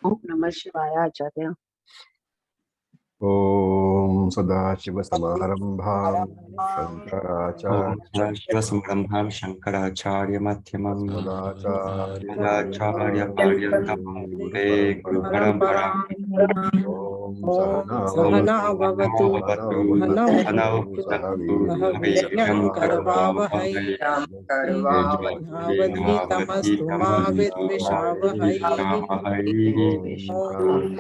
Om Namah Shivaya, Acharya. Om Sadashiva-Samarambham Shankaracharya Shiva-Samrambham Shankaracharya Madhyamam Acharya Paryantam Paryantam Guru Vande Guru Paramparam Om Sahana Sahana Bhavatu Vavatu Hanau Bhanav Bhuttu Sahaviryan Karavavahai Navadhi Tamastu Ma Vidvishavahai Om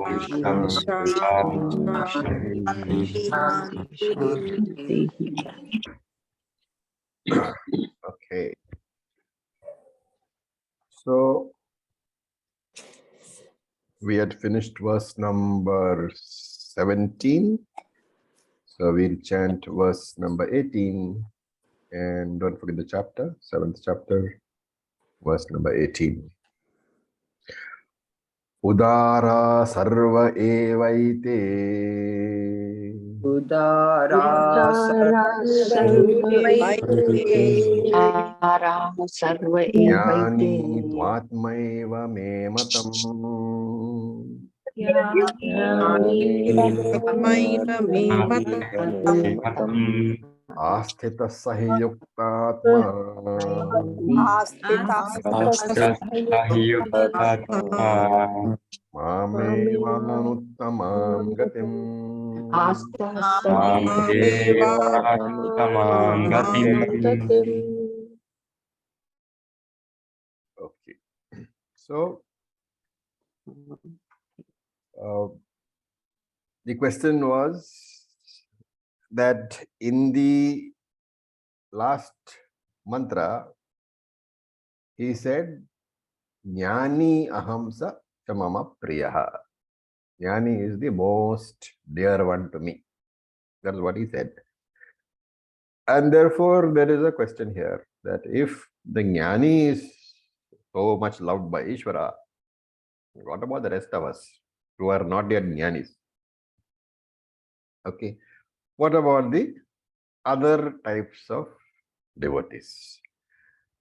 Okay, so we had finished verse number 17. So we'll chant verse number 18 and don't forget the chapter, 7th chapter, verse number 18. Udara sarva evaite Udara sarva Jnani evaite dvatmaiva me matam Asthita sahiyuktatma Mamevamuttamam gatim. Okay. So the question was that in the last mantra, he said, Jnani ahamsa chamama priyaha. Jnani is the most dear one to me. That's what he said. And therefore, there is a question here that if the Jnani is so much loved by Ishvara, what about the rest of us who are not yet Jnanis? Okay. What about the other types of devotees?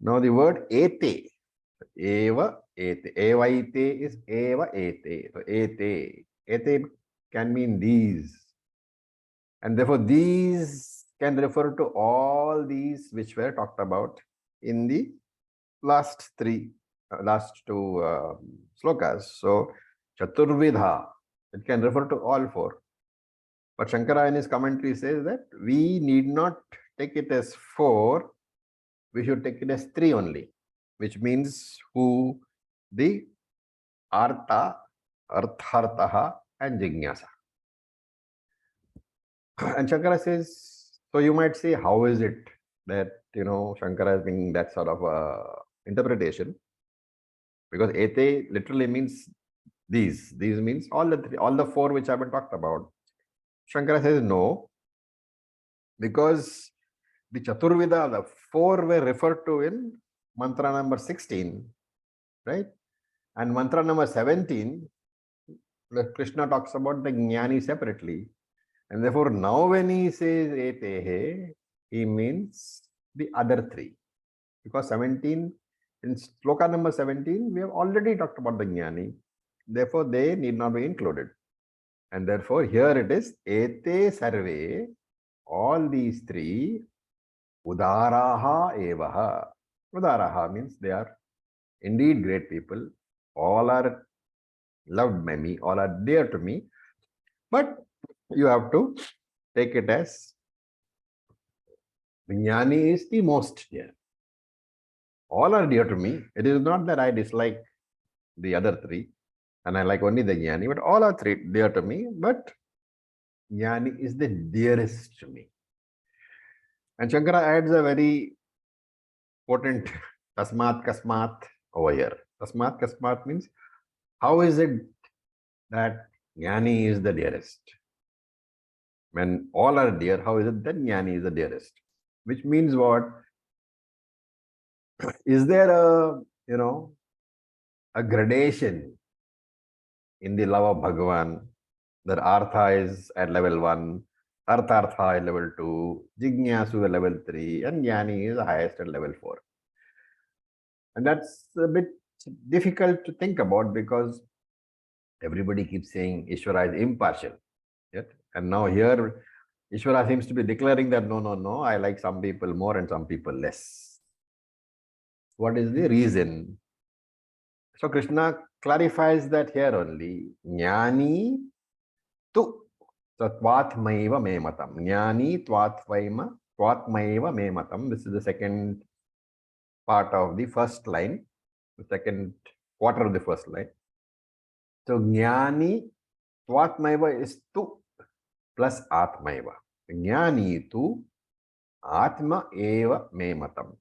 Now the word ete, eva ete, evaite is eva ete. So ete can mean these. And therefore these can refer to all these which were talked about in the last two slokas. So Chaturvidha, it can refer to all four. But Shankara in his commentary says that we need not take it as four, we should take it as three only, which means who the Artha, Arthartaha and Jignasa. And Shankara says, so you might say, how is it that, Shankara is bringing that sort of interpretation? Because ete literally means these. These means all the four which have been talked about. Shankara says no, because the Chaturvida, the four were referred to in mantra number 16, right? And mantra number 17, Krishna talks about the Jnani separately. And therefore, now when he says etehe, he means the other three. Because 17, in sloka number 17, we have already talked about the Jnani. Therefore, they need not be included. And therefore, here it is ete sarve, all these three, udaraha evaha. Udaraha means they are indeed great people. All are loved by me, all are dear to me. But you have to take it as Jnani is the most dear. All are dear to me. It is not that I dislike the other three and I like only the Jnani, but all are three dear to me. But Jnani is the dearest to me. And Shankara adds a very potent tasmat kasmat over here. Tasmat kasmat means how is it that Jnani is the dearest? When all are dear, how is it that Jnani is the dearest? Which means what? Is there a gradation in the love of Bhagavan? That Artha is at level 1, Arthartha at level 2, Jignasu at level 3, and Jnani is the highest at level 4. And that's a bit difficult to think about because Everybody keeps saying Ishvara is impartial. Yet, and now here Ishvara seems to be declaring that no, I like some people more and some people less. What is the reason? So Krishna clarifies that here only. Jnani tu tatvatmaiva me matam. Jnani tvatmaiva me matam. This is the second part of the first line, the second quarter of the first line. So Jnani tvatmaiva is tu plus atmaiva. Jnani tu atma eva me matam.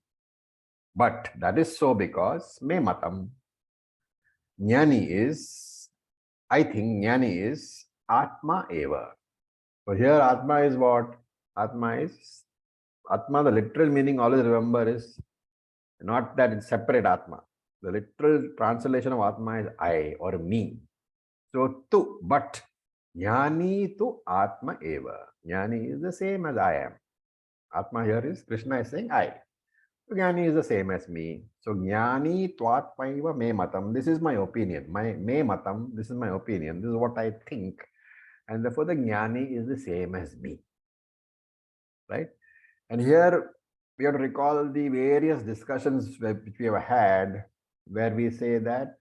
But that is so because me matam. Jnani is, I think Jnani is atma eva. So here atma is what? Atma, the literal meaning always remember is not that it's separate atma. The literal translation of atma is I or me. So tu, but Jnani tu atma eva. Jnani is the same as I am. Atma here is, Krishna is saying I. So Jnani is the same as me. So Jnani tvatmaiva me matam. This is my opinion. My me matam, this is my opinion. This is what I think. And therefore the Jnani is the same as me. Right? And here we have to recall the various discussions which we have had where we say that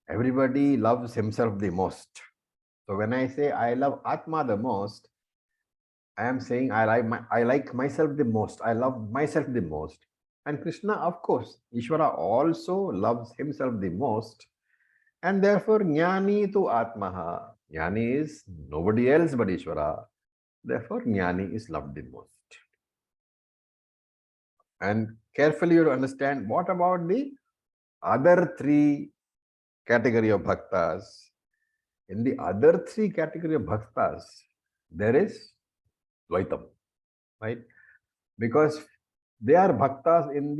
everybody loves himself the most. So when I say I love Atma the most, I am saying I like myself the most. I love myself the most. And Krishna, of course, Ishvara also loves himself the most. And therefore, Jnani tu Atmaha. Jnani is nobody else but Ishvara. Therefore, Jnani is loved the most. And carefully you have to understand, what about the other three category of bhaktas? In the other three category of bhaktas, there is Dvaitam, right? Because they are bhaktas in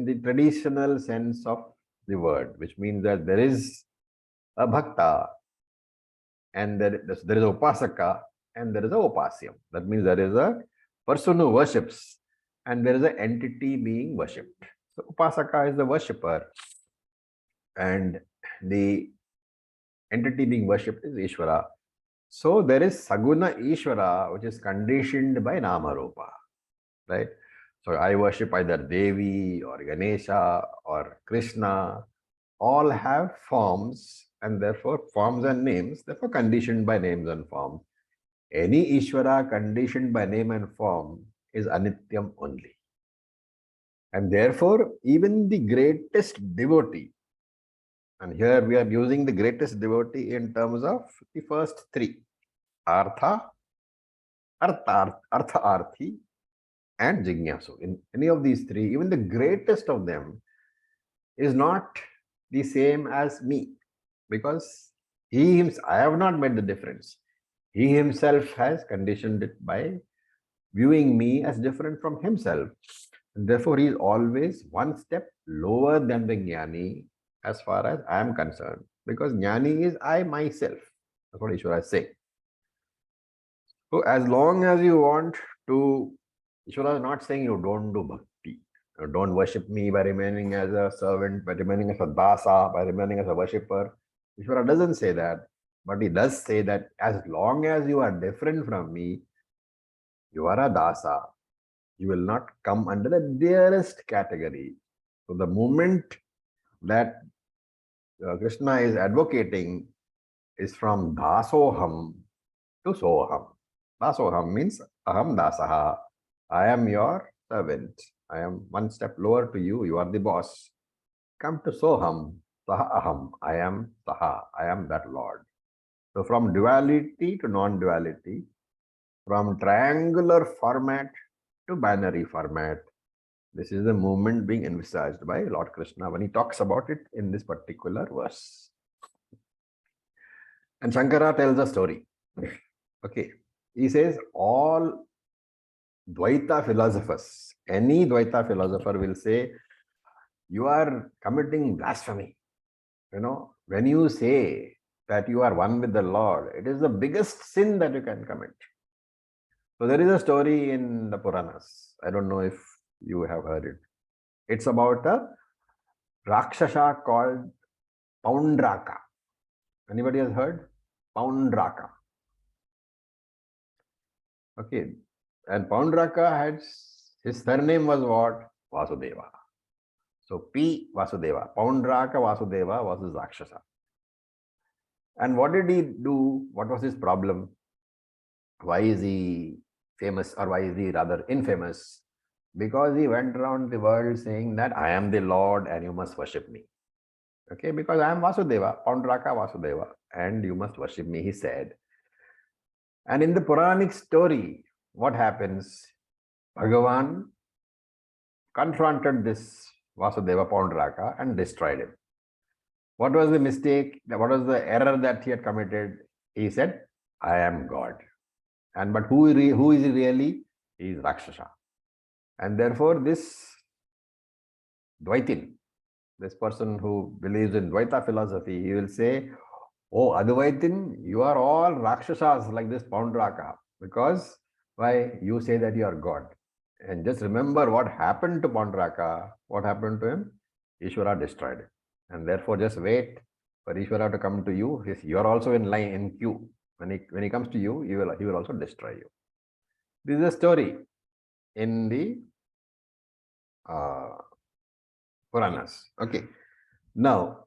the traditional sense of the word, which means that there is a bhakta and there is a upasaka and there is a upasyam. That means there is a person who worships and there is an entity being worshipped. So upasaka is the worshipper and the entity being worshipped is Ishvara. So there is Saguna Ishvara, which is conditioned by Nama Rupa, right? So I worship either Devi or Ganesha or Krishna. All have forms and therefore forms and names, therefore conditioned by names and forms. Any Ishvara conditioned by name and form is Anityam only. And therefore, even the greatest devotee, and here we are using the greatest devotee in terms of the first three, Artha, Arthi, and Jignasu. In any of these three, even the greatest of them is not the same as me, because I have not made the difference. He himself has conditioned it by viewing me as different from himself. And therefore, he is always one step lower than the Jnani as far as I am concerned, because Jnani is I myself. That's what Ishvara is saying. So as long as you want to, Ishvara is not saying you don't do bhakti. You don't worship me by remaining as a servant, by remaining as a dasa, by remaining as a worshipper. Ishvara doesn't say that, but he does say that as long as you are different from me, you are a dasa. You will not come under the dearest category. So the moment that Krishna is advocating is from dasoham to soham. Dasoham means aham dasaha. I am your servant. I am one step lower to you. You are the boss. Come to soham, saha aham. I am saha. I am that Lord. So from duality to non-duality, from triangular format to binary format, this is the movement being envisaged by Lord Krishna when he talks about it in this particular verse. And Shankara tells a story. Okay. He says all Dvaita philosophers, any Dvaita philosopher will say, you are committing blasphemy. You know, when you say that you are one with the Lord, it is the biggest sin that you can commit. So there is a story in the Puranas. I don't know if you have heard it. It's about a Rakshasa called Poundraka. Anybody has heard? Poundraka. Okay. And Poundraka had, his surname was what? Vasudeva. So P. Vasudeva. Poundraka Vasudeva was his Rakshasa. And what did he do? What was his problem? Why is he famous, or why is he rather infamous? Because he went around the world saying that I am the Lord and you must worship me. Okay, because I am Vasudeva, Poundraka Vasudeva, and you must worship me, he said. And in the Puranic story, what happens? Bhagavan confronted this Vasudeva Poundraka and destroyed him. What was the mistake? What was the error that he had committed? He said, I am God. And but who is he really? He is Rakshasa. And therefore this Dvaitin, this person who believes in Dvaita philosophy, he will say, oh Advaitin, you are all Rakshasas like this Poundraka. Because why? You say that you are God. And just remember what happened to Poundraka. What happened to him? Easwara destroyed him. And therefore just wait for Easwara to come to you. You are also in line, in queue. When he comes to you, he will also destroy you. This is a story in the Puranas. Okay. Now,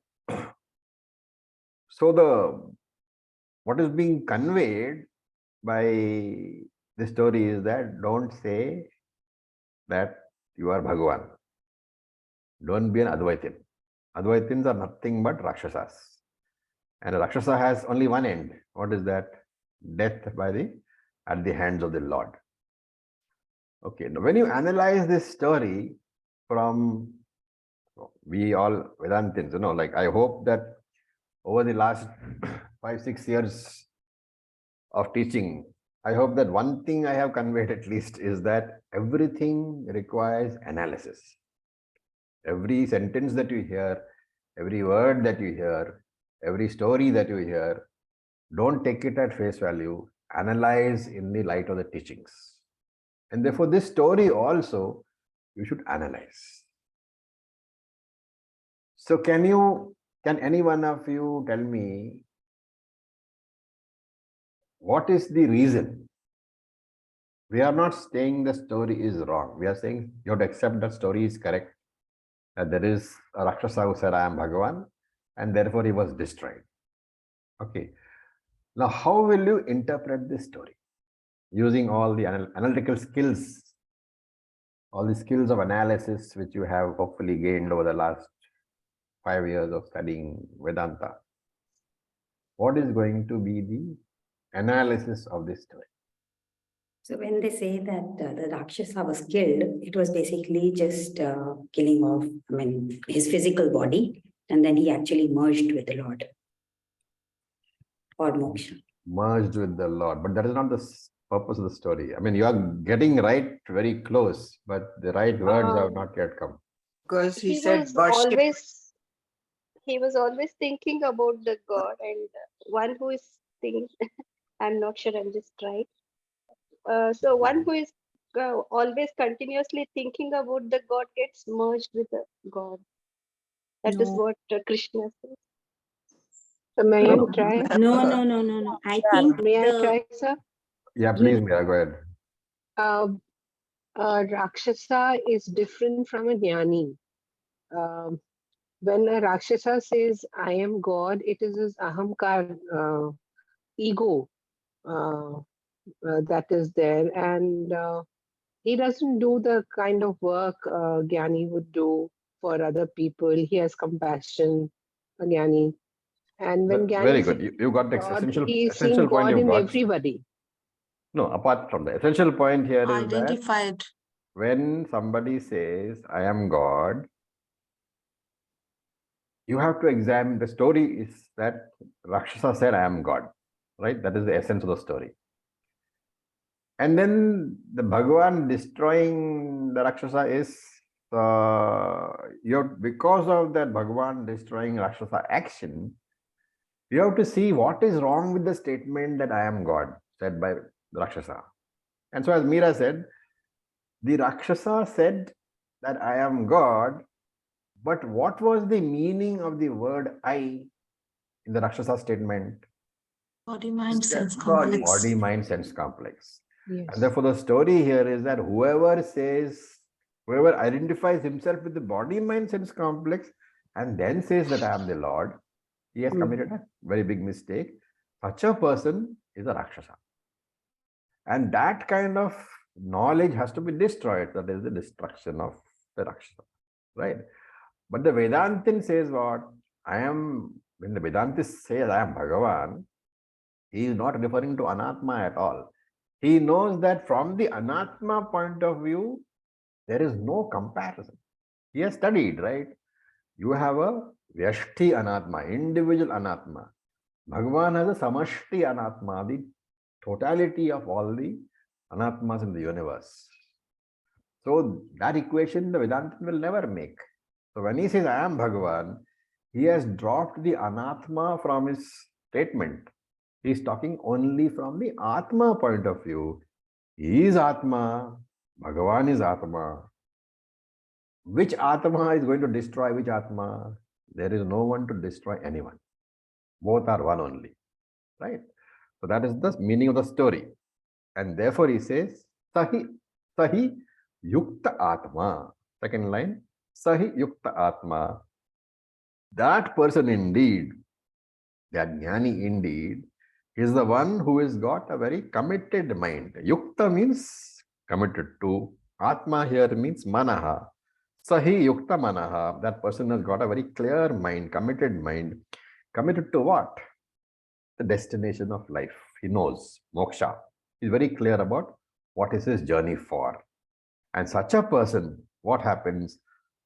so what is being conveyed by the story is that don't say that you are Bhagavan. Don't be an Advaitin. Advaitins are nothing but Rakshasas. And a Rakshasa has only one end. What is that? Death at the hands of the Lord. Okay, now when you analyze this story from, we all Vedantins, like I hope that over the last 5-6 years of teaching, I hope that one thing I have conveyed at least is that everything requires analysis. Every sentence that you hear, every word that you hear, every story that you hear, don't take it at face value, analyze in the light of the teachings. And therefore this story also, you should analyze. So can any one of you tell me what is the reason? We are not saying the story is wrong. We are saying you have to accept that story is correct. That there is a Rakshasa who said, I am Bhagavan, and therefore he was destroyed. Okay. Now, how will you interpret this story? Using all the analytical skills, all the skills of analysis which you have hopefully gained over the last 5 years of studying Vedanta. What is going to be the analysis of this story? So when they say that the Rakshasa was killed, it was basically just killing off, his physical body, and then he actually merged with the Lord. Or moksha. Merged with the Lord. But that is not the purpose of the story. You are getting right very close, but the right words have not yet come. Because he was always thinking about the God, and one who is thinking, I'm not sure I'm just right. So one who is always continuously thinking about the God gets merged with the God. That is what Krishna says. So may I try? No. I think may I try, sir? Yeah, please, Meera, go ahead. Rakshasa is different from a jnani. When a Rakshasa says, I am God, it is his ahamkar, ego that is there. And he doesn't do the kind of work Jnani would do for other people. He has compassion, a Jnani. And when Jnani very good. You got the essential point God you in got. Everybody. No, apart from the essential point here is identified. That when somebody says, I am God, you have to examine. The story is that Rakshasa said, I am God, right? That is the essence of the story. And then the Bhagavan destroying the Rakshasa is, because of that Bhagavan destroying Rakshasa action, you have to see what is wrong with the statement that I am God, said by Rakshasa. And so as Meera said, the Rakshasa said that I am God, but what was the meaning of the word I in the Rakshasa statement? Body, mind, sense Body. complex. Body, mind, sense complex. Yes. And therefore, the story here is that whoever identifies himself with the body, mind, sense complex and then says that I am the Lord, he has committed a very big mistake. Such a person is a Rakshasa. And that kind of knowledge has to be destroyed. That is the destruction of the Rakshasa, right? But the Vedantin says what? When the Vedantist says I am Bhagavan, he is not referring to Anatma at all. He knows that from the Anatma point of view, there is no comparison. He has studied, right? You have a Vyashti Anatma, individual Anatma. Bhagavan has a Samashti Anatma, the totality of all the Anatmas in the universe. So that equation the Vedantin will never make. So when he says I am Bhagavan, he has dropped the Anatma from his statement. He is talking only from the Atma point of view. He is Atma, Bhagavan is Atma. Which Atma is going to destroy which Atma? There is no one to destroy anyone. Both are one only, right? So that is the meaning of the story. And therefore he says, Sahi Yukta Atma. Second line, Sahi Yukta Atma. That person indeed, that Jnani indeed, is the one who has got a very committed mind. Yukta means committed to. Atma here means Manaha. Sahi Yukta Manaha. That person has got a very clear mind, committed mind. Committed to what? The destination of life. He knows moksha. He's very clear about what is his journey for. And such a person, what happens?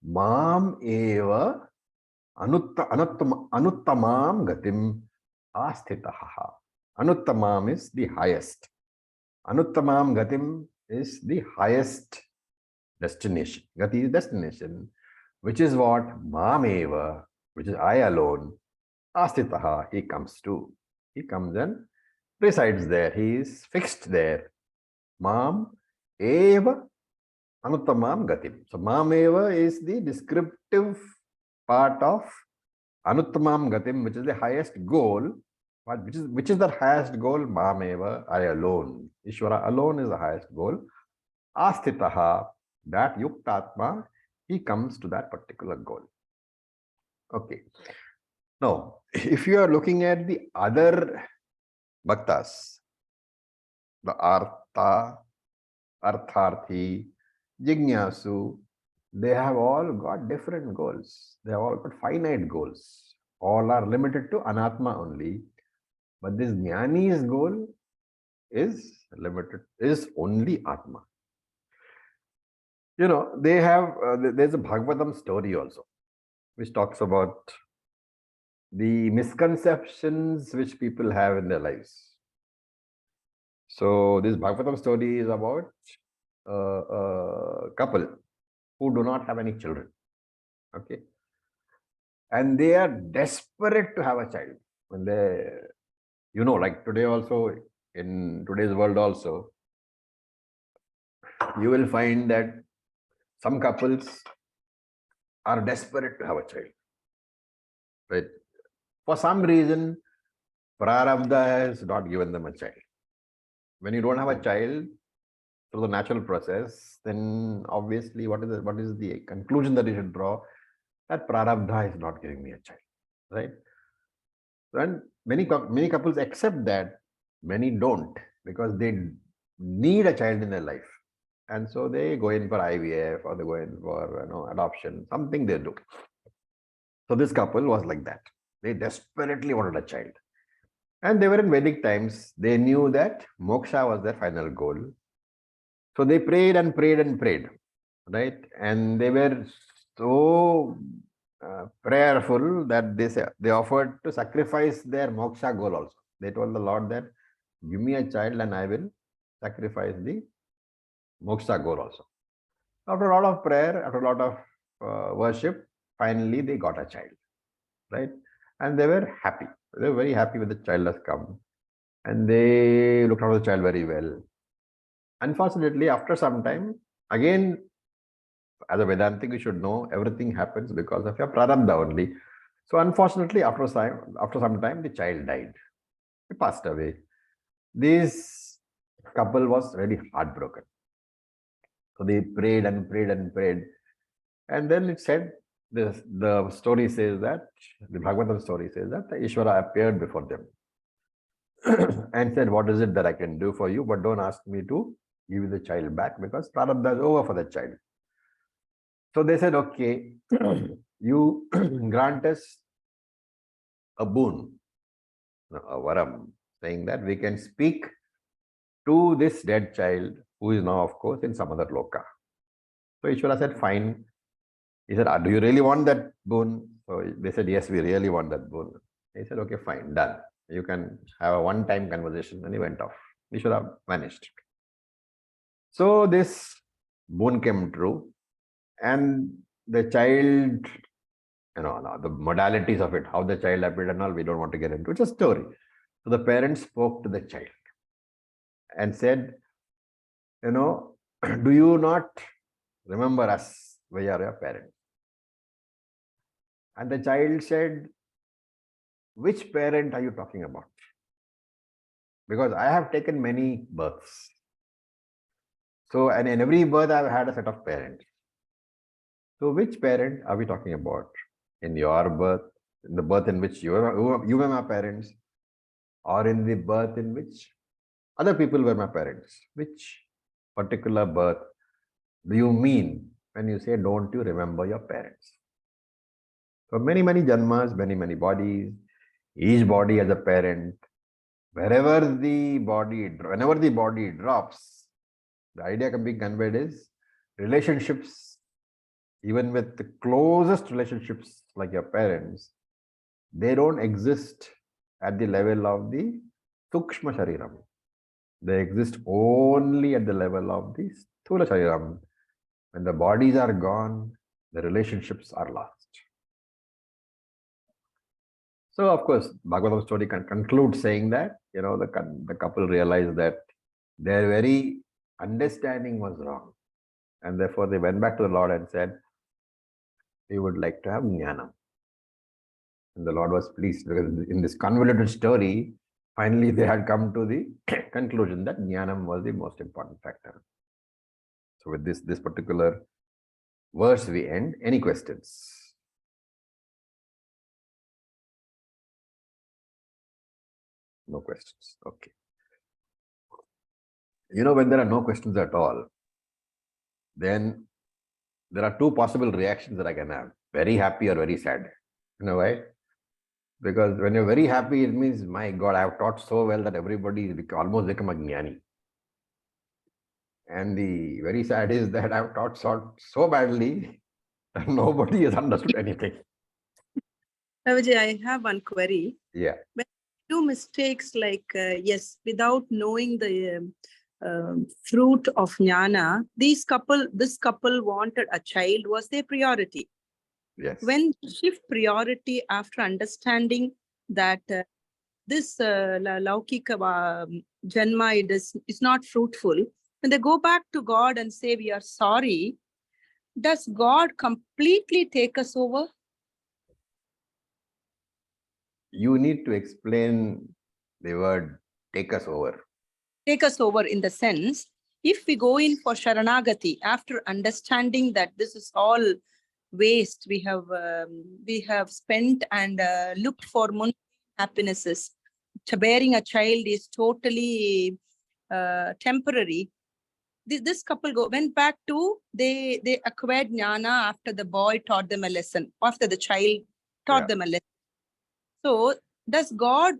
Mam eva anuttamam gatim asthitaha. Anuttamam is the highest. Anuttamam gatim is the highest destination. Gati is destination, which is what? Mam eva, which is I alone. Asthitaha, he comes to. He comes and resides there. He is fixed there. Mam eva anuttamam gatim. So mam eva is the descriptive part of anuttamam gatim, which is the highest goal. Which is the highest goal? Mam eva, I alone. Ishvara alone is the highest goal. Asthitaha, that yuktatma, he comes to that particular goal. Okay. Now, if you are looking at the other bhaktas, the Artharthi, Jignasu, they have all got different goals. They have all got finite goals. All are limited to Anatma only. But this Jnani's goal is limited, is only Atma. You know, they have, there's a Bhagavatam story also, which talks about the misconceptions which people have in their lives. So this Bhagavatam story is about a couple who do not have any children. Okay. And they are desperate to have a child. When they, you know, like today also, in today's world also, you will find that some couples are desperate to have a child. Right? For some reason, Prarabdha has not given them a child. When you don't have a child through the natural process, then obviously what is the conclusion that you should draw? That Prarabdha is not giving me a child, right? And many couples accept that, many don't, because they need a child in their life. And so they go in for IVF or they go in for adoption, something they do. So this couple was like that. They desperately wanted a child. And they were in Vedic times. They knew that moksha was their final goal. So they prayed and prayed and prayed, right? And they were so prayerful that they offered to sacrifice their moksha goal also. They told the Lord that, give me a child and I will sacrifice the moksha goal also. After a lot of prayer, after a lot of worship, finally they got a child, right? And they were happy. They were very happy when the child has come. And they looked after the child very well. Unfortunately, after some time, again, as a Vedantic, you should know everything happens because of your prarabdha only. So unfortunately, after some time, the child died. He passed away. This couple was really heartbroken. So they prayed and prayed and prayed. And then it said, the story says that, the Bhagavatam story says that the Easwara appeared before them and said, what is it that I can do for you? But don't ask me to give you the child back because Prarabdha is over for the child. So they said, okay, you grant us a boon, a varam, saying that we can speak to this dead child who is now, of course, in some other loka. So Ishvara said, fine. He said, do you really want that boon? So they said, yes, we really want that boon. He said, okay, fine, done. You can have a one-time conversation. And he went off. Ishvara vanished. So this boon came true. And the child, the modalities of it, how the child appeared and all, we don't want to get into. It's a story. So the parents spoke to the child and said, do you not remember us? We are your parents. And the child said, which parent are you talking about? Because I have taken many births. So, and in every birth, I've had a set of parents. So, which parent are we talking about? In your birth, in the birth in which you were my parents, or in the birth in which other people were my parents? Which particular birth do you mean when you say, don't you remember your parents? So many, many janmas, many, many bodies, each body has a parent. Whenever the body drops, the idea can be conveyed is relationships, even with the closest relationships like your parents, they don't exist at the level of the Sukshma Shariram. They exist only at the level of the Sthula Shariram. When the bodies are gone, the relationships are lost. So, of course, Bhagavatam story can conclude saying that, the couple realized that their very understanding was wrong. And therefore, they went back to the Lord and said, we would like to have jnana. And the Lord was pleased because in this convoluted story, finally they had come to the conclusion that jnanam was the most important factor. So with this particular verse we end. Any questions? No questions. Okay. When there are no questions at all, then there are two possible reactions that I can have. Very happy or very sad. You know why? Because when you're very happy, it means, my God, I have taught so well that everybody almost become a jnani. And the very sad is that I've taught so badly that nobody has understood anything. Ravi, I have one query. Yeah. When you do mistakes like, yes, without knowing the fruit of jnana, this couple wanted a child was their priority. Yes. When you shift priority after understanding that this laukika janma is not fruitful, when they go back to God and say, we are sorry, does God completely take us over? You need to explain the word take us over. Take us over in the sense, if we go in for Sharanagati, after understanding that this is all waste we have spent and looked for happinesses, bearing a child is totally temporary. This couple went back to, they acquired jnana after the boy taught them a lesson, after the child taught them a lesson. So does God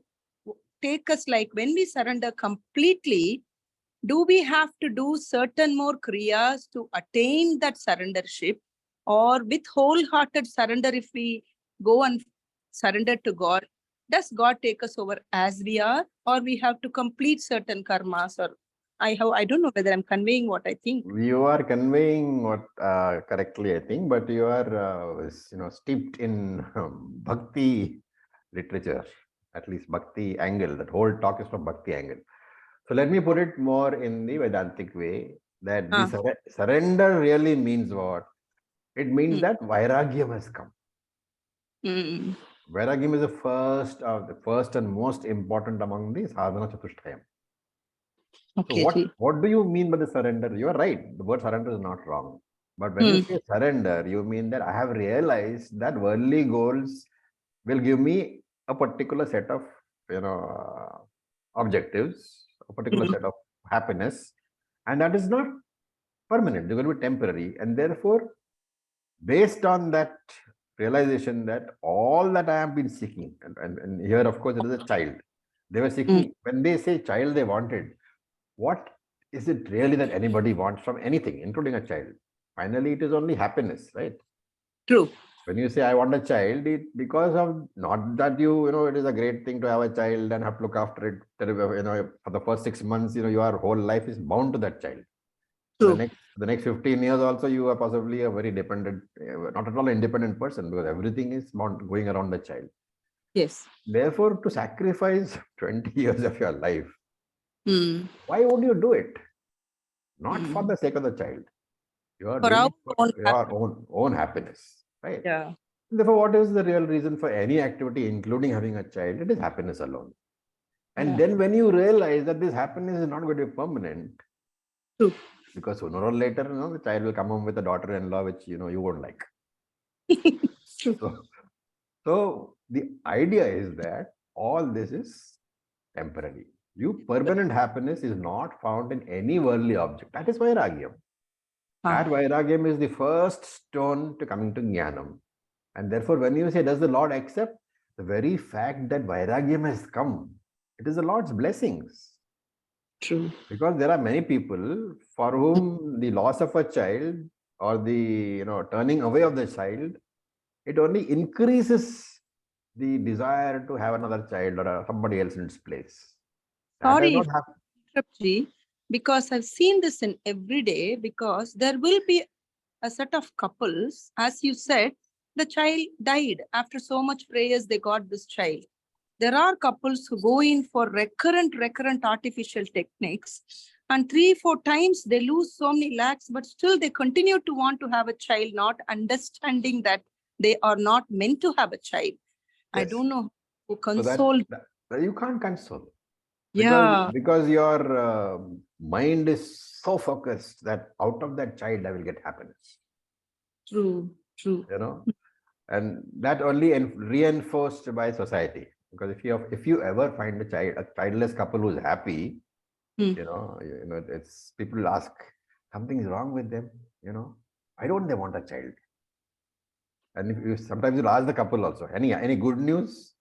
take us, like when we surrender completely, do we have to do certain more kriyas to attain that surrendership? Or with wholehearted surrender, if we go and surrender to God, does God take us over as we are, or we have to complete certain karmas? Or I don't know whether I'm conveying what I think. You are conveying what correctly, I think, but you are steeped in bhakti literature, at least bhakti angle. That whole talk is from bhakti angle. So let me put it more in the Vedantic way, that the surrender really means what? It means that vairagyam has come. Vairagyam is the first and most important among the sadhana chatushtayam. So Okay, Ji. what do you mean by the surrender? You are right. The word surrender is not wrong. But when you say surrender, you mean that I have realized that worldly goals will give me a particular set of, objectives, a particular set of happiness, and that is not permanent. They're going to be temporary, and therefore, based on that realization that all that I have been seeking, and here, of course, it is a child. They were seeking, when they say child, they wanted. What is it really that anybody wants from anything, including a child? Finally, it is only happiness, right? True. When you say I want a child, because of not that it is a great thing to have a child and have to look after it. For the first 6 months, your whole life is bound to that child. True. The next 15 years also, you are possibly a very dependent, not at all independent person, because everything is going around the child. Yes. Therefore, to sacrifice 20 years of your life, Hmm. why would you do it? Not for the sake of the child. You are For doing our it for own your own happiness, right? Yeah. Therefore, what is the real reason for any activity, including having a child? It is happiness alone. And Yeah. then when you realize that this happiness is not going to be permanent, True. because sooner or later, the child will come home with a daughter-in-law, which you won't like. True. So the idea is that all this is temporary. Permanent happiness is not found in any worldly object. That is Vairagyam. That Vairagyam is the first stone to coming to Jnanam. And therefore, when you say, does the Lord accept? The very fact that Vairagyam has come, it is the Lord's blessings. True. Because there are many people for whom the loss of a child or the turning away of the child, it only increases the desire to have another child or somebody else in its place. That does Sorry not if happen. I interrupt, Ji, because I've seen this in every day, because there will be a set of couples, as you said, the child died. After so much prayers, they got this child. There are couples who go in for recurrent artificial techniques, and 3-4 times they lose so many lakhs, but still they continue to want to have a child, not understanding that they are not meant to have a child. I Yes. don't know who So console. that you can't console. Yeah. Because your mind is so focused that out of that child I will get happiness. True. And that only reinforced by society. Because if you ever find a childless couple who's happy, it's people will ask, something is wrong with them. Why don't they want a child? And if you sometimes you'll ask the couple also, any good news?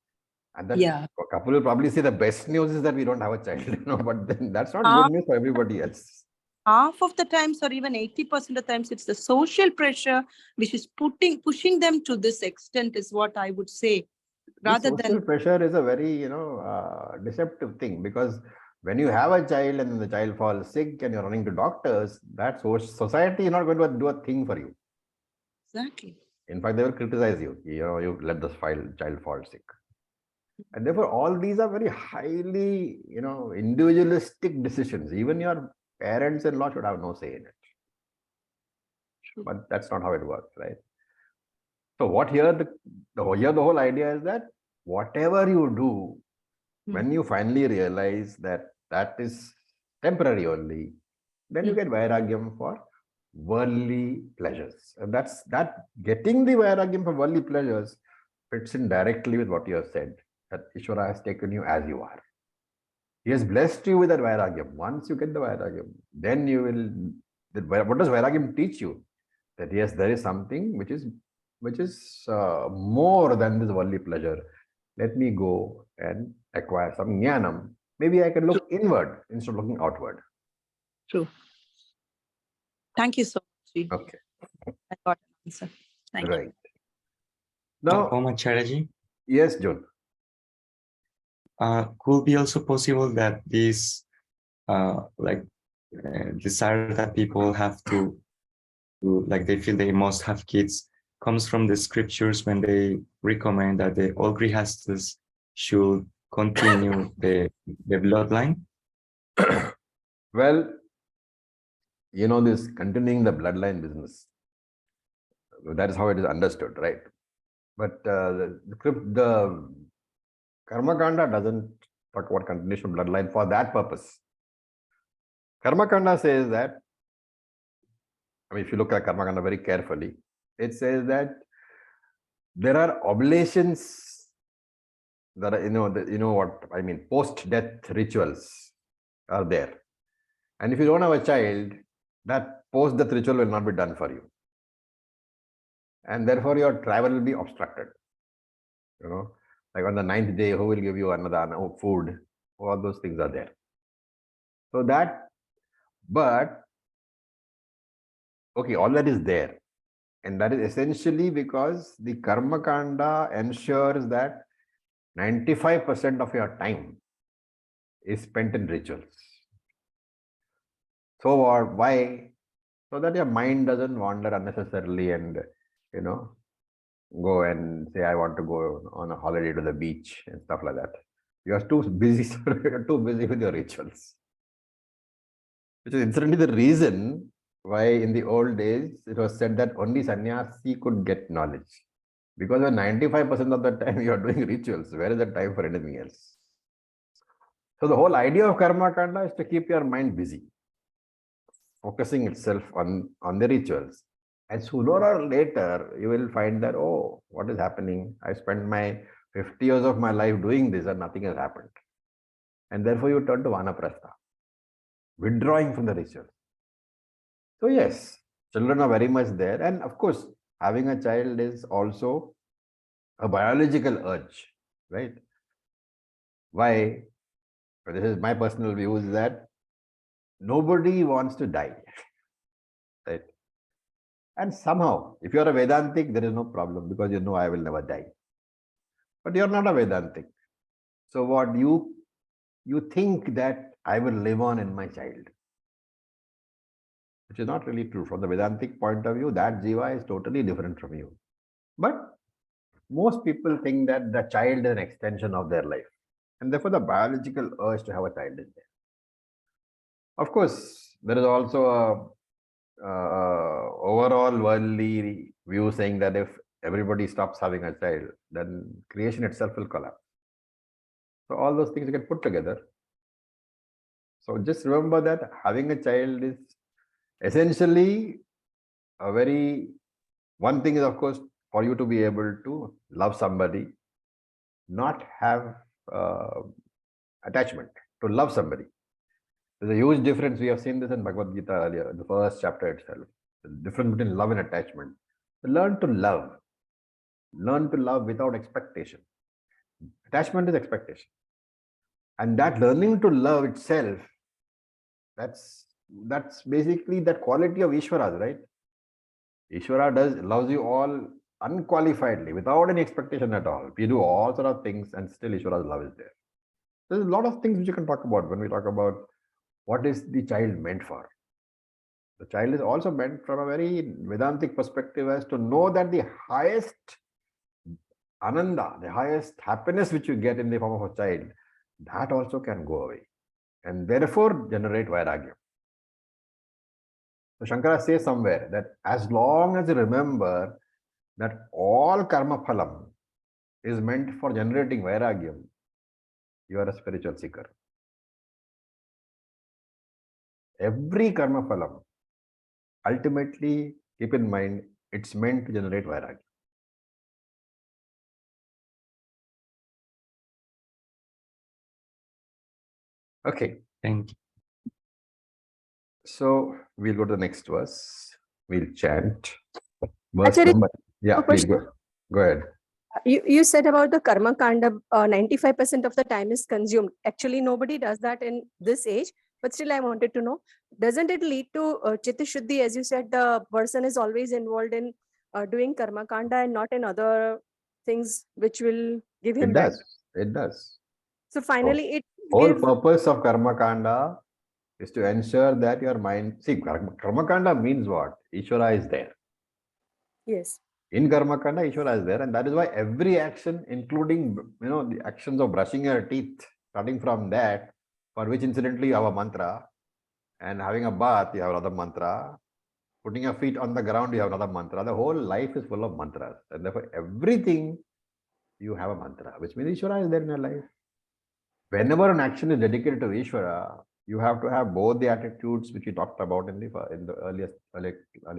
And that couple will probably say the best news is that we don't have a child, but then that's not good news for everybody else. Half of the times, or even 80% of the times, it's the social pressure which is pushing them to this extent, is what I would say. Rather The social than pressure is a very deceptive thing, because when you have a child and the child falls sick and you're running to doctors, that society is not going to do a thing for you. Exactly. In fact, they will criticize you. You let the child fall sick. And therefore, all these are very highly, individualistic decisions. Even your parents-in-law should have no say in it. True. But that's not how it works, right? So what here, the whole idea is that whatever you do, when you finally realize that that is temporary only, then you get Vairagyam for worldly pleasures. And that getting the Vairagyam for worldly pleasures fits in directly with what you have said, that Ishvara has taken you as you are. He has blessed you with that Vairagyam. Once you get the Vairagyam, then you will. What does Vairagyam teach you? That yes, there is something which is more than this worldly pleasure. Let me go and acquire some jnanam. Maybe I can look inward instead of looking outward. True. Thank you so much. Okay. I got an answer. Thank you. Now, Acharya, yes, John. could be also possible that this desire that people have to like they feel they must have kids comes from the scriptures when they recommend that all grihastas should continue the bloodline? Well, this continuing the bloodline business, that is how it is understood, right? But the Karma Kanda doesn't talk about continuation of bloodline for that purpose. Karma Kanda says that, I mean, if you look at Karma Kanda very carefully, it says that there are oblations that are, you know what I mean, post-death rituals are there. And if you don't have a child, that post-death ritual will not be done for you. And therefore your travel will be obstructed. You know, like on the 9th day, who will give you another food? All those things are there. So that, but, okay, all that is there. And that is essentially because the Karma Kanda ensures that 95% of your time is spent in rituals. So why? So that your mind doesn't wander unnecessarily and, you know, go and say, I want to go on a holiday to the beach and stuff like that. You're too busy, you're too busy with your rituals. Which is incidentally the reason why in the old days it was said that only sannyasi could get knowledge. Because when 95% of the time you are doing rituals, where is the time for anything else? So the whole idea of Karma Kanda is to keep your mind busy, focusing itself on the rituals. And sooner or later, you will find that, oh, what is happening? I spent my 50 years of my life doing this and nothing has happened. And therefore you turn to Vanaprastha, withdrawing from the rituals. So yes, children are very much there. And of course, having a child is also a biological urge, right? Why? This is my personal view, is that nobody wants to die, right? And somehow, if you're a Vedantic, there is no problem because you know I will never die. But you're not a Vedantic. So what you think that I will live on in my child, which is not really true. From the Vedantic point of view, that Jiva is totally different from you. But most people think that the child is an extension of their life. And therefore, the biological urge to have a child is there. Of course, there is also a overall worldly view saying that if everybody stops having a child, then creation itself will collapse. So all those things you can put together. So just remember that having a child is essentially one thing is, of course, for you to be able to love somebody, not have attachment, to love somebody. There's a huge difference. We have seen this in Bhagavad Geeta earlier, the first chapter itself. The difference between love and attachment. Learn to love. Learn to love without expectation. Attachment is expectation. And that learning to love itself, that's basically that quality of Easwaras, right? Easwara loves you all unqualifiedly, without any expectation at all. We do all sort of things and still Easwara's love is there. There's a lot of things which you can talk about when we talk about what is the child meant for. The child is also meant from a very Vedantic perspective as to know that the highest ananda, the highest happiness which you get in the form of a child, that also can go away and therefore generate vairagya. So Shankara says somewhere that as long as you remember that all karma phalam is meant for generating vairagyam, you are a spiritual seeker. Every karma phalam, ultimately, keep in mind, it's meant to generate vairagya. Okay. Thank you. So we'll go to the next verse. We'll chant. Verse Acharya, number. Yeah, a please question. go ahead. You said about the karma kanda, 95% of the time is consumed. Actually, nobody does that in this age, but still I wanted to know, doesn't it lead to chitta shuddhi? As you said, the person is always involved in doing karma kanda and not in other things which will give him back. It does. So finally, it Whole gives. purpose of karma kanda is to ensure that your mind, see, karma kanda means what? Ishvara is there. Yes. In karma kanda, Ishvara is there, and that is why every action, including the actions of brushing your teeth, starting from that, for which incidentally you have a mantra, and having a bath, you have another mantra, Putting your feet on the ground, you have another mantra. The whole life is full of mantras. And therefore, everything you have a mantra, which means Ishvara is there in your life. Whenever an action is dedicated to Ishvara, you have to have both the attitudes which we talked about in the early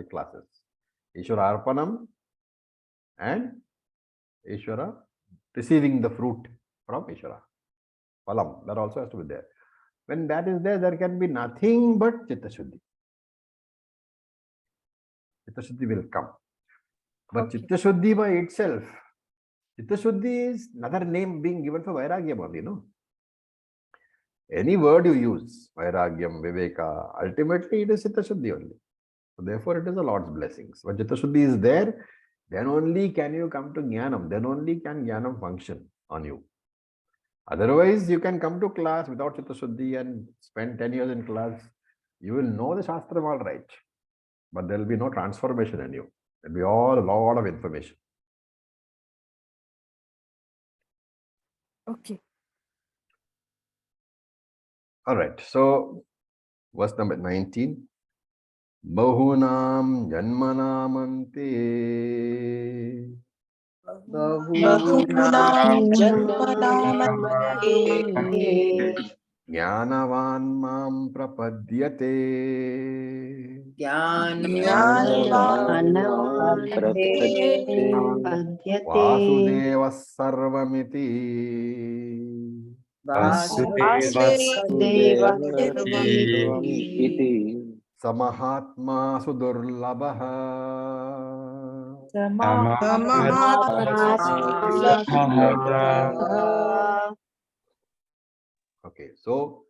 classes. Ishvara Arpanam and Ishvara receiving the fruit from Ishvara. Phalam, that also has to be there. When that is there, there can be nothing but Chitta Shuddhi. Chitta Shuddhi will come. But Okay. Chitta Shuddhi by itself, Chitta Shuddhi is another name being given for Vairagyam only, no? Any word you use, Vairagyam, Viveka, ultimately it is Chitta Shuddhi only. So therefore it is the Lord's blessings. When Chitta Shuddhi is there, then only can you come to Jnanam. Then only can Jnanam function on you. Otherwise, you can come to class without Chitta Shuddhi and spend 10 years in class. You will know the Shastra all right. But there will be no transformation in you. There will be all a lot of information. Okay. All right. So, verse number 19. Bahunam janmanamante. Bahunam janmanamante Jnanavan mam prapadyate. Vasudeva sarvamiti. Samahatma sudurlabha. Okay, so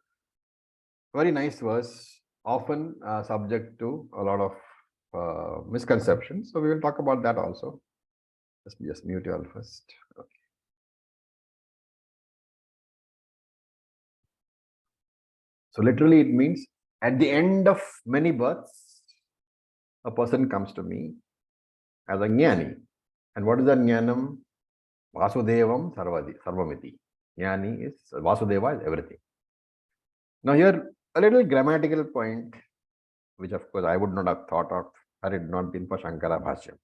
very nice verse, often subject to a lot of misconceptions. So we will talk about that also. Just mute you all first. Okay. So literally it means at the end of many births, a person comes to me as a jnani. And what is that jnanam? Vasudevam sarvamiti. Jnani is, Vasudeva is everything. Now here, a little grammatical point, which of course I would not have thought of had it not been for Shankara Bhashyam.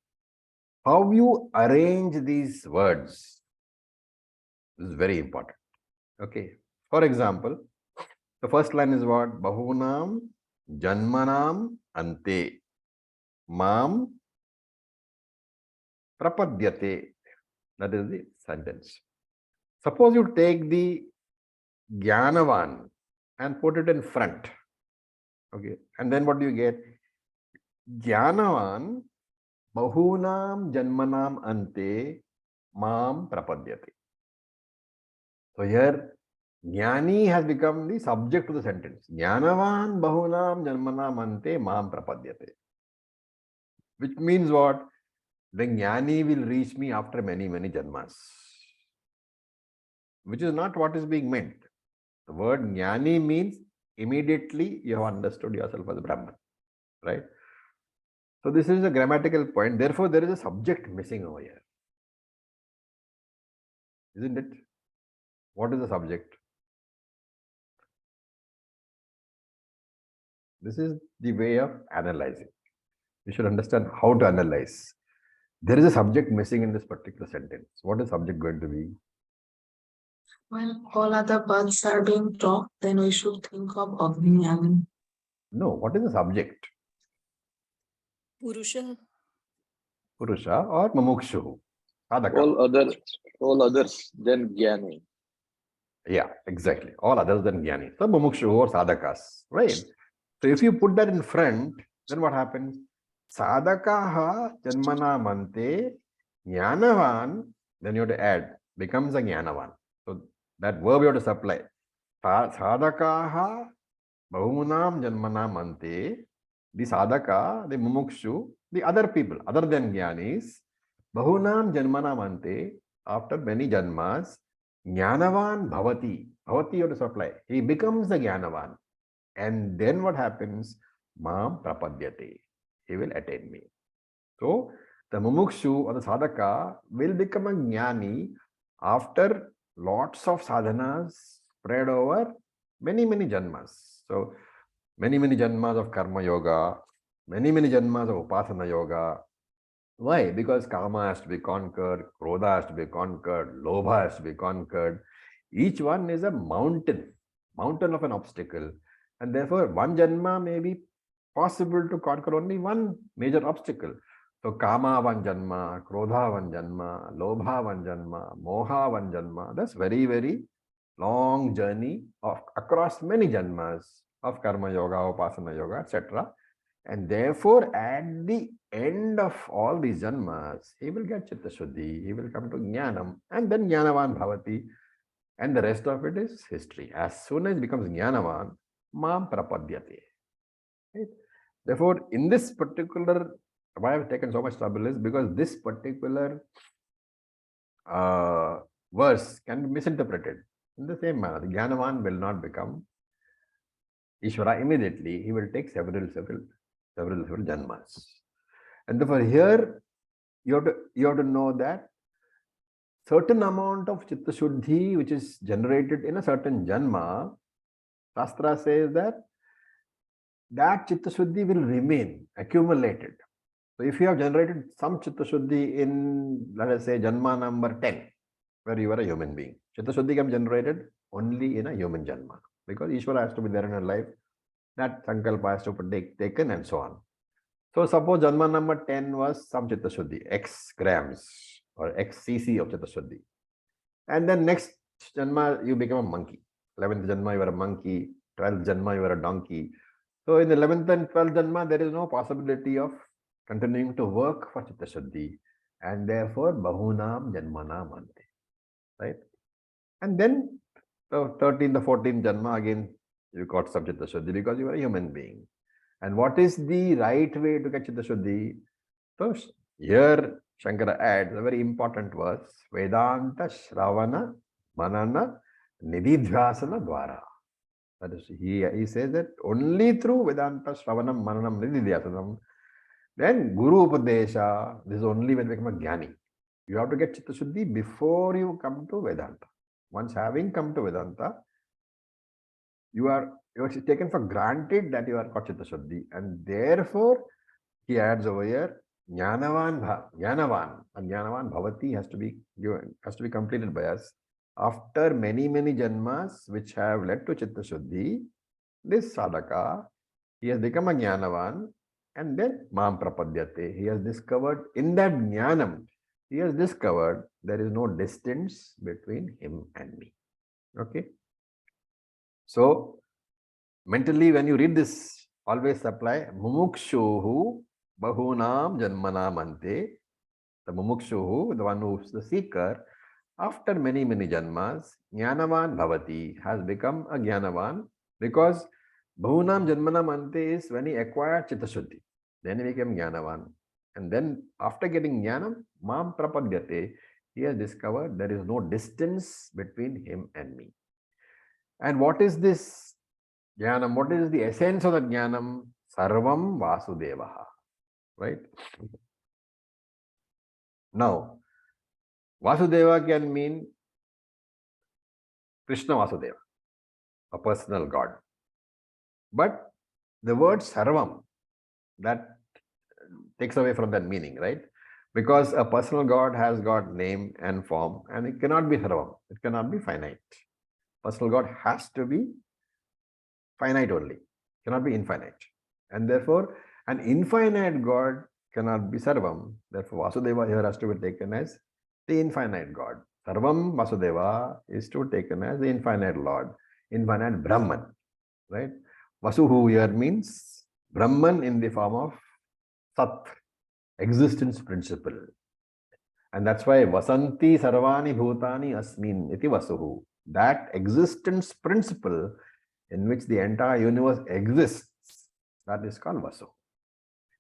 How you arrange these words is very important. Okay. For example, the first line is what? Bahunam janmanam ante mam prapadyate. That is the sentence. Suppose you take the Jnanavan and put it in front. Okay. And then what do you get? Jnanavan bahunam janmanam ante mam prapadyate. So here, Jnani has become the subject to the sentence. Jnanavan bahunam janmanam ante mam prapadyate. Which means what? The Jnani will reach me after many, many janmas. Which is not what is being meant. The word Jnani means immediately you have understood yourself as Brahman. Right? So this is a grammatical point. Therefore, there is a subject missing over here. Isn't it? What is the subject? This is the way of analyzing. You should understand how to analyze. There is a subject missing in this particular sentence. What is subject going to be? When all other birds are being taught, then we should think of Agni. No, what is the subject? Purusha. Purusha or Mumukshu? Sadhaka. All others than Jnani. Yeah, exactly. All others than Jnani. So Mumukshu or Sadhakas. Right? So if you put that in front, then what happens? Sadhakaha janmana mante jnanavan, then you have to add, becomes a jnanavan. So that verb you have to supply. Sadhakaha bahunam janmana mante, the sadhaka, the mumukshu, the other people, other than jnanis, bahunam janmana mante, after many janmas, jnanavan bhavati. Bhavati you have to supply. He becomes the jnanavan. And then what happens? Mam prapadyate. He will attain me. So the mumukshu or the sadhaka will become a jnani after lots of sadhanas spread over many, many janmas. So many, many janmas of karma yoga, many, many janmas of Upasana Yoga. Why? Because Kama has to be conquered, Krodha has to be conquered, Lobha has to be conquered. Each one is a mountain of an obstacle. And therefore, one janma may be possible to conquer only one major obstacle. So, Kama one janma, Krodha one janma, Lobha one janma, Moha one janma. That's very, very long journey of across many janmas of Karma Yoga, Upasana Yoga, etc. And therefore, at the end of all these janmas, he will get Chitta Shuddhi, he will come to Jnanam, and then Jnanavan Bhavati, and the rest of it is history. As soon as he becomes Jnanavan, Mam Prapadyate. Right? Therefore, in this particular, why I've taken so much trouble is because this particular verse can be misinterpreted in the same manner. The Jnanavan will not become Ishvara immediately. He will take several janmas. And therefore here you have to know that certain amount of Chitta Shuddhi which is generated in a certain janma, Shastra says that Chitta Shuddhi will remain accumulated. So if you have generated some Chitta Shuddhi in, let us say, janma number 10, where you are a human being, Chitta Shuddhi can be generated only in a human janma, because Ishvara has to be there in your life, that Sankalpa has to be taken, and so on. So suppose janma number 10 was some Chitta Shuddhi, X grams or X cc of Chitta Shuddhi. And then next janma, you become a monkey. 11th janma, you are a monkey. 12th janma, you are a donkey. So in the 11th and 12th janma, there is no possibility of continuing to work for Chitta Shuddhi. And therefore, Bahunam Janmanam Ante. Right? And then the 13th, the 14th janma, again, you got some Chitta Shuddhi because you are a human being. And what is the right way to get Chitta Shuddhi? So here Shankara adds a very important verse, Vedanta Shravana Manana Nididhyasana Dwara. That is, he says that only through Vedanta Shravanam Mananam Nididhyasanam, then Guru Upadesha, this is only when you become a Jnani. You have to get Chitta Shuddhi before you come to Vedanta. Once having come to Vedanta, you are taken for granted that you are got Chitta Shuddhi, and therefore he adds over here Jnanavan and Jnanavan Bhavati has to be completed by us after many janmas which have led to Chitta Shuddhi. This sadhaka, he has become a Jnanavan, and then Mam Prapadyate. He has discovered in that Jnanam, he has discovered there is no distance between him and me. Okay. So mentally, when you read this, always apply Mumukshuhu Bahunam Janmanam Ante. The Mumukshuhu, the one who is the seeker, after many janmas, Jnanavan Bhavati has become a Jnanavan, because Bahunam Janmanam Ante is when he acquired Chitta Shuddhi. Then he became Jnanavan. And then after getting Jnanam, Mam Prapadyate, he has discovered there is no distance between him and me. And what is this Jnanam? What is the essence of the Jnanam? Sarvam Vasudevaha. Right? Now, Vasudeva can mean Krishna Vasudeva, a personal God. But the word Sarvam, that takes away from that meaning, right? Because a personal God has got name and form, and it cannot be Sarvam. It cannot be finite. Personal God has to be finite only, cannot be infinite. And therefore, an infinite God cannot be Sarvam. Therefore, Vasudeva here has to be taken as the infinite God. Sarvam Vasudeva is to be taken as the infinite Lord, infinite Brahman, right? Vasuhu here means Brahman in the form of Sat, existence principle. And that's why Vasanti Sarvani Bhutani Asmin iti Vasuhu. That existence principle in which the entire universe exists, that is called Vasu.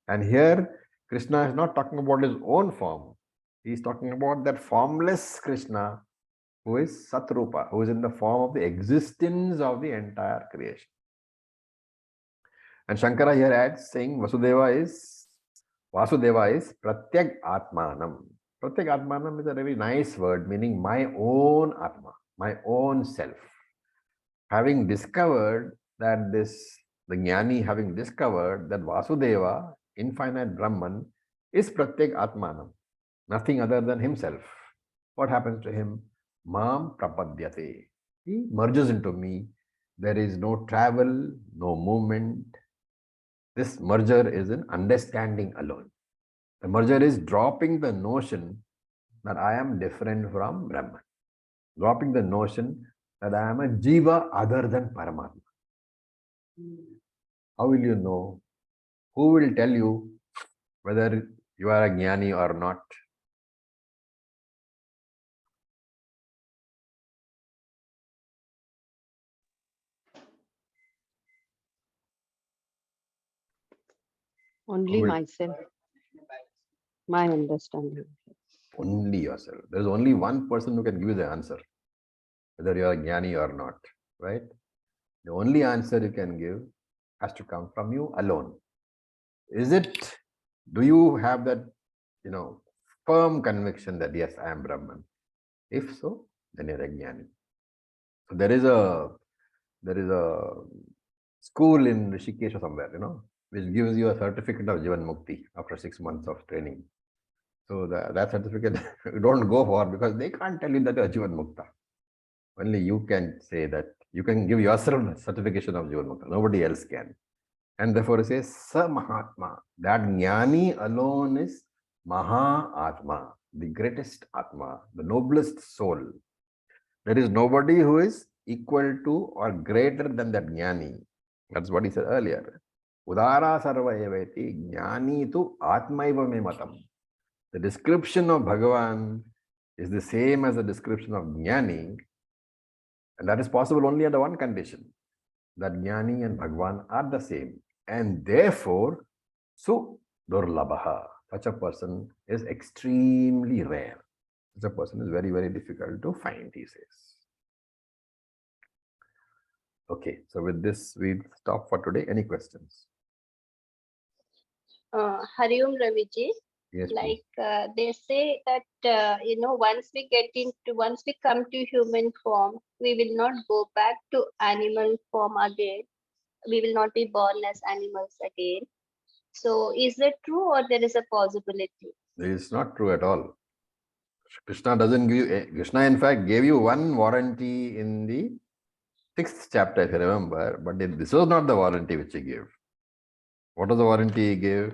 And here Krishna is not talking about his own form. He is talking about that formless Krishna who is Satrupa, who is in the form of the existence of the entire creation. And Shankara here adds, saying Vasudeva is Pratyag Atmanam. Pratyag Atmanam is a very nice word, meaning my own Atma, my own self. Having discovered that this the Jnani having discovered that Vasudeva, infinite Brahman, is Pratyek Atmanam, nothing other than himself. What happens to him? Mam prapadyate. He merges into me. There is no travel, no movement. This merger is an understanding alone. The merger is dropping the notion that I am different from Brahman, dropping the notion that I am a jiva other than Paramatma. How will you know? Who will tell you whether you are a jnani or not? Only will- myself, my understanding. Only yourself. There is only one person who can give you the answer, whether you are a jnani or not, right? The only answer you can give has to come from you alone. Do you have that, firm conviction that yes, I am Brahman? If so, then you're a jnani. So there is a school in Rishikesh or somewhere, which gives you a certificate of Jivan Mukti after 6 months of training. So that certificate you don't go for, because they can't tell you that you're Jivan Mukta. Only you can say that. You can give yourself certification of Jivan Mukta. Nobody else can. And therefore it says Sa Mahatma. That Jnani alone is Mahatma, the greatest Atma, the noblest soul. There is nobody who is equal to or greater than that Jnani. That's what he said earlier. Udara sarva eveti jnani tu atmaiva me matam. The description of Bhagavan is the same as the description of Jnani, and that is possible only under one condition, that Jnani and Bhagavan are the same, and therefore su durlabha. Such a person is extremely rare. Such a person is very, very difficult to find, he says. Okay, so with this, we stop for today. Any questions? Hariom Raviji, Yes, like they say that once we come to human form, we will not go back to animal form again. We will not be born as animals again. So is that true, or there is a possibility? It's not true at all. Krishna doesn't give you, Krishna in fact gave you one warranty in the 6th chapter, if you remember, but this was not the warranty which he gave. What was the warranty he gave?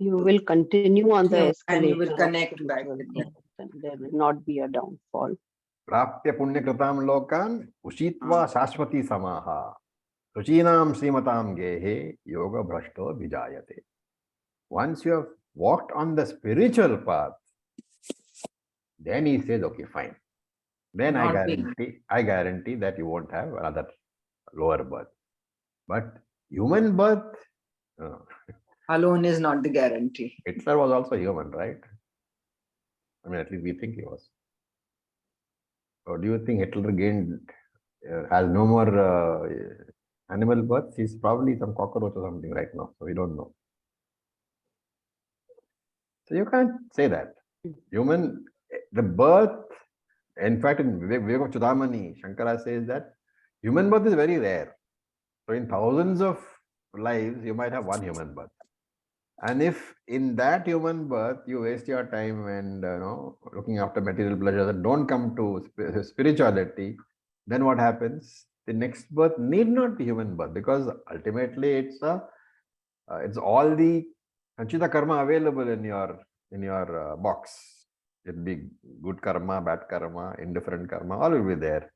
You will continue on the Yeah, escalator. and you will of connect back spiritual with them. growth, and there will not be a downfall. Prapya punya kritam lokan ushitva shashvati samaha suchinam srimatam gehe yoga bhrashto vijayate. Once you have walked on the spiritual path, then he says, okay, fine. Then I guarantee that you won't have another lower birth. But human birth, Alone is not the guarantee. Hitler was also human, right? I mean, at least we think he was. So do you think Hitler has no more animal births? He's probably some cockroach or something right now. So we don't know. So you can't say that. The birth, in fact, in Vivek Chudamani, Shankara says that human birth is very rare. So in thousands of lives, you might have one human birth. And if in that human birth, you waste your time and looking after material pleasures and don't come to spirituality, then what happens? The next birth need not be human birth, because ultimately it's all the Sanchita karma available in your box. It'll be good karma, bad karma, indifferent karma, all will be there.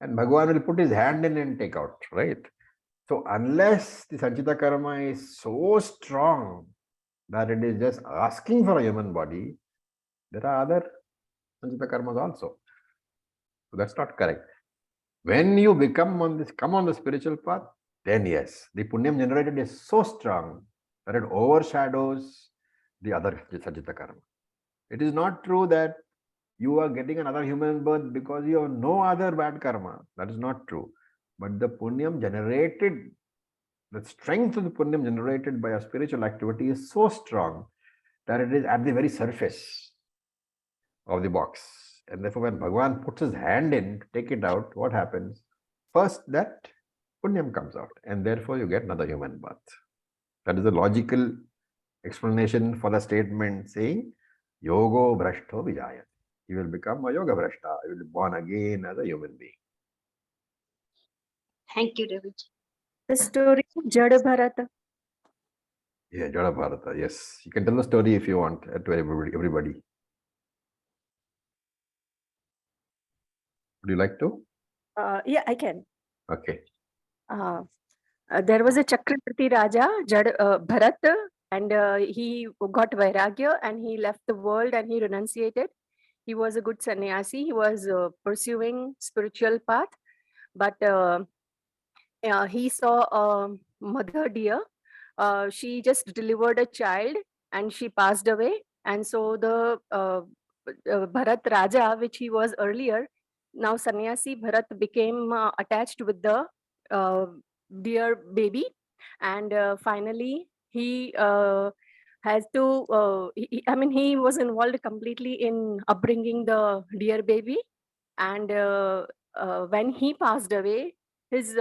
And Bhagavan will put his hand in and take out, right? So unless the Sanchita karma is so strong that it is just asking for a human body, there are other Sanchita karmas also. So that's not correct. When you come on the spiritual path, then yes, the punyam generated is so strong that it overshadows the other Sanchita karma. It is not true that you are getting another human birth because you have no other bad karma. That is not true. But the punyam generated, the strength of the punyam generated by a spiritual activity is so strong that it is at the very surface of the box. And therefore, when Bhagavan puts his hand in to take it out, what happens? First, that punyam comes out, and therefore you get another human birth. That is the logical explanation for the statement saying, Yogo Brashto Vijayati. You will become a Yoga Brashta. You will be born again as a human being. Thank you, Ravi. The story of Jada Bharata. Yeah, Jada Bharata. Yes, you can tell the story if you want to everybody. Would you like to? Yeah, I can. Okay. There was a Chakravarti Raja, Bharat, and he got Vairagya and he left the world and he renunciated. He was a good sannyasi. He was pursuing spiritual path, but he saw a mother deer. She just delivered a child and she passed away. And so the Bharat Raja, which he was earlier, now sannyasi Bharat became attached with the dear baby, and finally he has to I mean he was involved completely in upbringing the dear baby, and when he passed away, his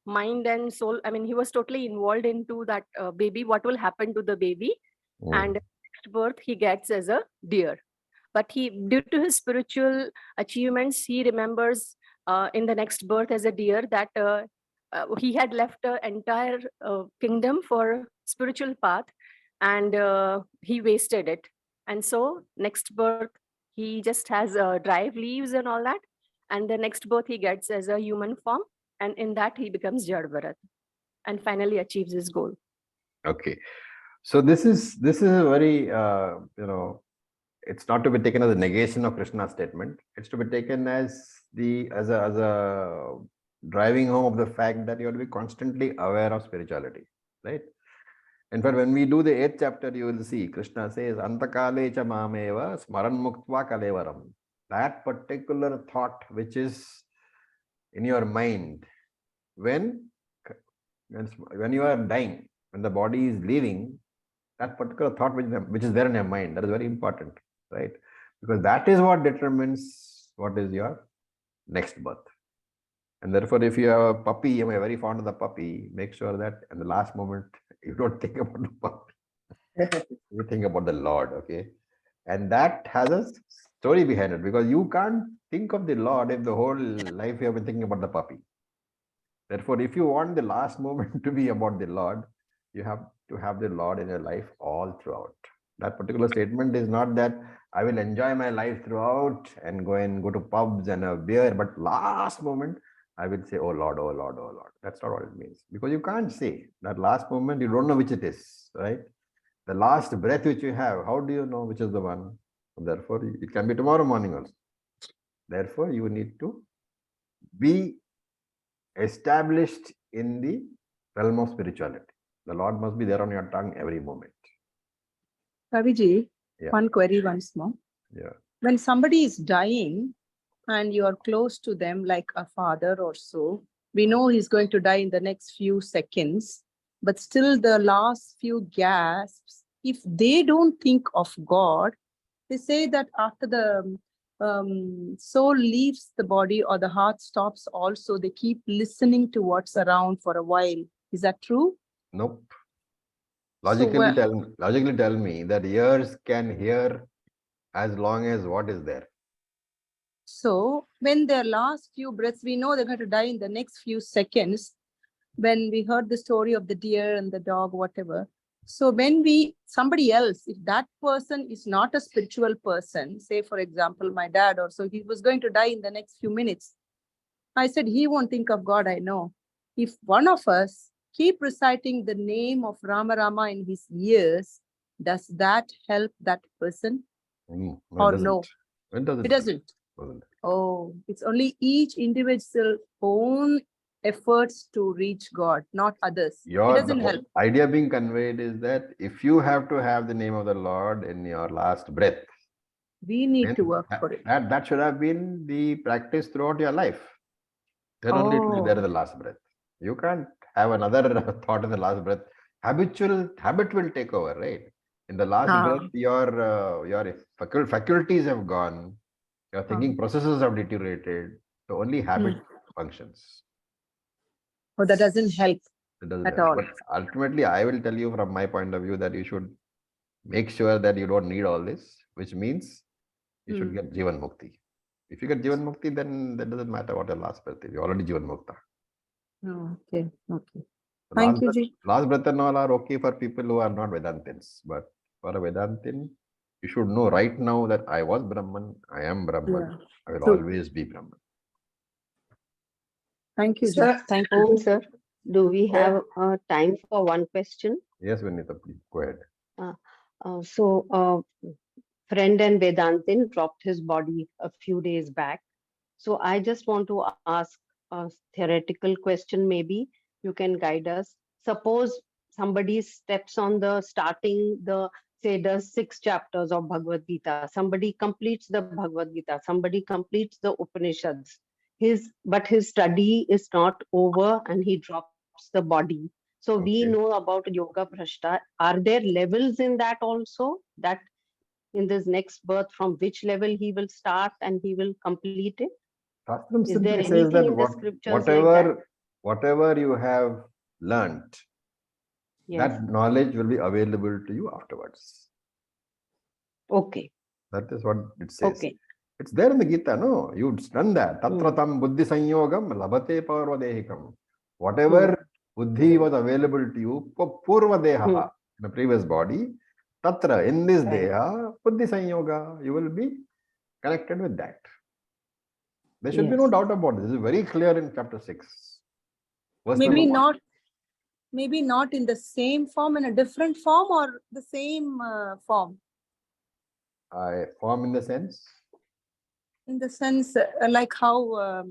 mind and soul, I mean he was totally involved into that baby, what will happen to the baby. And next birth he gets as a deer, but he, due to his spiritual achievements, he remembers in the next birth as a deer that he had left an entire kingdom for spiritual path, and he wasted it. And so next birth he just has dry leaves and all that, and the next birth he gets as a human form, and in that he becomes Jad Bharat and finally achieves his goal. Okay. So this is a very it's not to be taken as a negation of Krishna's statement. It's to be taken as a driving home of the fact that you have to be constantly aware of spirituality, right? In fact, when we do the 8th chapter, you will see Krishna says, Antakale cha mameva smaran muktva kalevaram. That particular thought which is in your mind when you are dying, when the body is leaving, that particular thought which is there in your mind, that is very important, right? Because that is what determines what is your next birth. And therefore, if you have a puppy, you are very fond of the puppy, make sure that in the last moment, you don't think about the puppy. You think about the Lord, okay? And that has a story behind it, because you can't think of the Lord if the whole life you have been thinking about the puppy. Therefore, if you want the last moment to be about the Lord, you have to have the Lord in your life all throughout. That particular statement is not that I will enjoy my life throughout and go to pubs and have beer, but last moment I will say, oh Lord, oh Lord, oh Lord. That's not what it means. Because you can't say that last moment, you don't know which it is, right? The last breath which you have, how do you know which is the one? Therefore, it can be tomorrow morning also. Therefore, you need to be established in the realm of spirituality. The Lord must be there on your tongue every moment. Raviji, Yeah. one query once more. Yeah. When somebody is dying and you are close to them, like a father or so, we know he's going to die in the next few seconds, but still the last few gasps, if they don't think of God, they say that after the soul leaves the body or the heart stops also, they keep listening to what's around for a while. Is that true? Nope. Logically tell me that ears can hear as long as what is there. So when their last few breaths, we know they're going to die in the next few seconds. When we heard the story of the deer and the dog, whatever. So when somebody else, if that person is not a spiritual person, say for example, my dad or so, he was going to die in the next few minutes. I said, he won't think of God, I know. If one of us keep reciting the name of Rama Rama in his ears, does that help that person? Or no? It doesn't. It doesn't. Oh, it's only each individual own efforts to reach God, not others. It doesn't help. The idea being conveyed is that if you have to have the name of the Lord in your last breath, we need to work for it. That should have been the practice throughout your life. Then only it will be there in the last breath. You can't have another thought in the last breath. Habit will take over, right? In the last breath, your faculties have gone. Your thinking processes have deteriorated. So only habit functions. Oh, that doesn't help It doesn't at help. all. But ultimately, I will tell you from my point of view that you should make sure that you don't need all this, which means you should get Jivan Mukti. If you get Jivan Mukti, then that doesn't matter what your last breath is. You're already Jivan Mukta. Oh, okay. Okay. The Thank you, Ji. last breath and all are okay for people who are not Vedantins. But for a Vedantin, you should know right now that I was Brahman, I am Brahman, I will True. always be Brahman. Thank you, Ji. Sir, Thank Om you. sir, do we have time for one question? Yes, Vinita, please go ahead. Friend and Vedantin dropped his body a few days back. So I just want to ask a theoretical question, maybe you can guide us. Suppose somebody steps on the starting, say does 6 chapters of Bhagavad Gita. Somebody completes the Bhagavad Gita. Somebody completes the Upanishads. But his study is not over and he drops the body. So we Okay. know about Yoga Bhrashta. Are there levels in that also? That in this next birth, from which level he will start and he will complete it? Shastram Is there simply says that anything in the scriptures like that? whatever you have learnt, Yes. that knowledge will be available to you afterwards. Okay. That is what it says. Okay. It's there in the Gita, no? You've done that. Tatra tam buddhi sanyogam labhate parvadehikam. Whatever buddhi was available to you, purvadeha, in the previous body, tatra, in this deha, buddhi sanyoga, you will be connected with that. There should be no doubt about this. This is very clear in chapter 6. Verse Maybe number 1. not. Maybe not in the same form, in a different form, or the same form. Form in the sense? In the sense, like how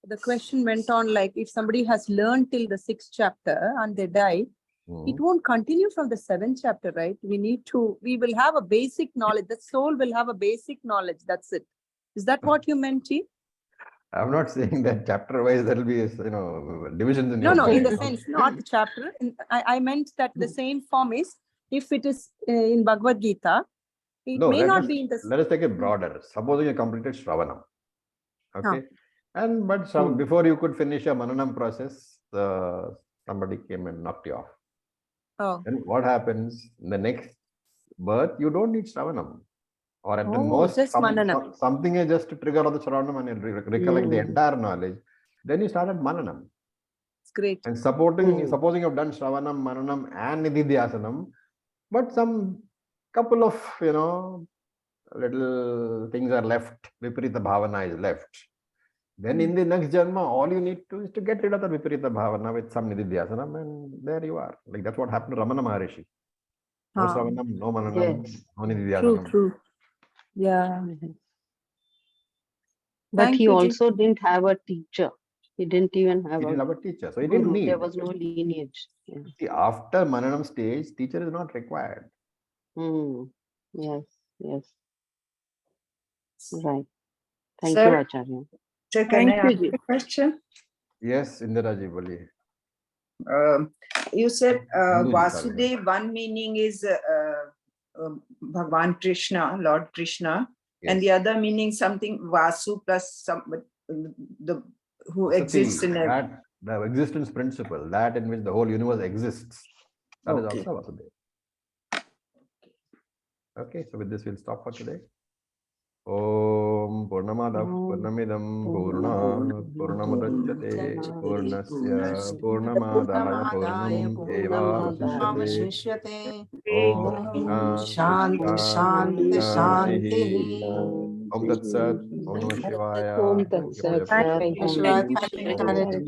the question went on, like if somebody has learned till the 6th chapter and they die, it won't continue from the 7th chapter, right? We will have a basic knowledge. The soul will have a basic knowledge. That's it. Is that what you meant, Ji? I'm not saying that chapter wise there will be, divisions in your No, mind. in the sense, not the chapter. I meant that the same form is, if it is in Bhagavad Gita, it may not be in the... Let us take it broader. Supposing you completed Shravanam. Okay. But before you could finish your Mananam process, somebody came and knocked you off. Oh. And what happens in the next birth? You don't need Shravanam. Or at the most, just Mananam. something is just to trigger the Shravanam and you recollect the entire knowledge. Then you start at Mananam. It's great. And supposing you've done Shravanam, Mananam and Nididhyasanam, but some couple of, little things are left, Viparita Bhavana is left. Then in the next Janma, all you need to is to get rid of the Viparita Bhavana with some Nididhyasanam, and there you are. Like that's what happened to Ramana Maharishi. No Shravanam, no Mananam, no Nididhyasanam. True. Yeah. But Thank he you, Ji. also didn't have a teacher. He didn't even have He didn't have a teacher, so he guru. didn't need. There was no lineage. Yeah. See, after Mananam stage, teacher is not required. Yes. Right. Thank Sir, you, Acharya. Sir, can I ask a question? Yes, Indiraji, boliye. You said Hindu ji, Vasudev, one meaning is Bhagwan Krishna, Lord Krishna, and the other meaning something Vasu plus some who exists in that the existence principle, that in which the whole universe exists, that is also Vasudev. Okay, so with this we'll stop for today. Om Purnamadav Purnamidam Purnat Purnamudachyate Purnasya Purnamadaya Purnam Evavasishyate. Om Shanti Shanti. Om Tat Sat. Om Namah Shivaya. Om Tat Sat. Thank you, Acharya.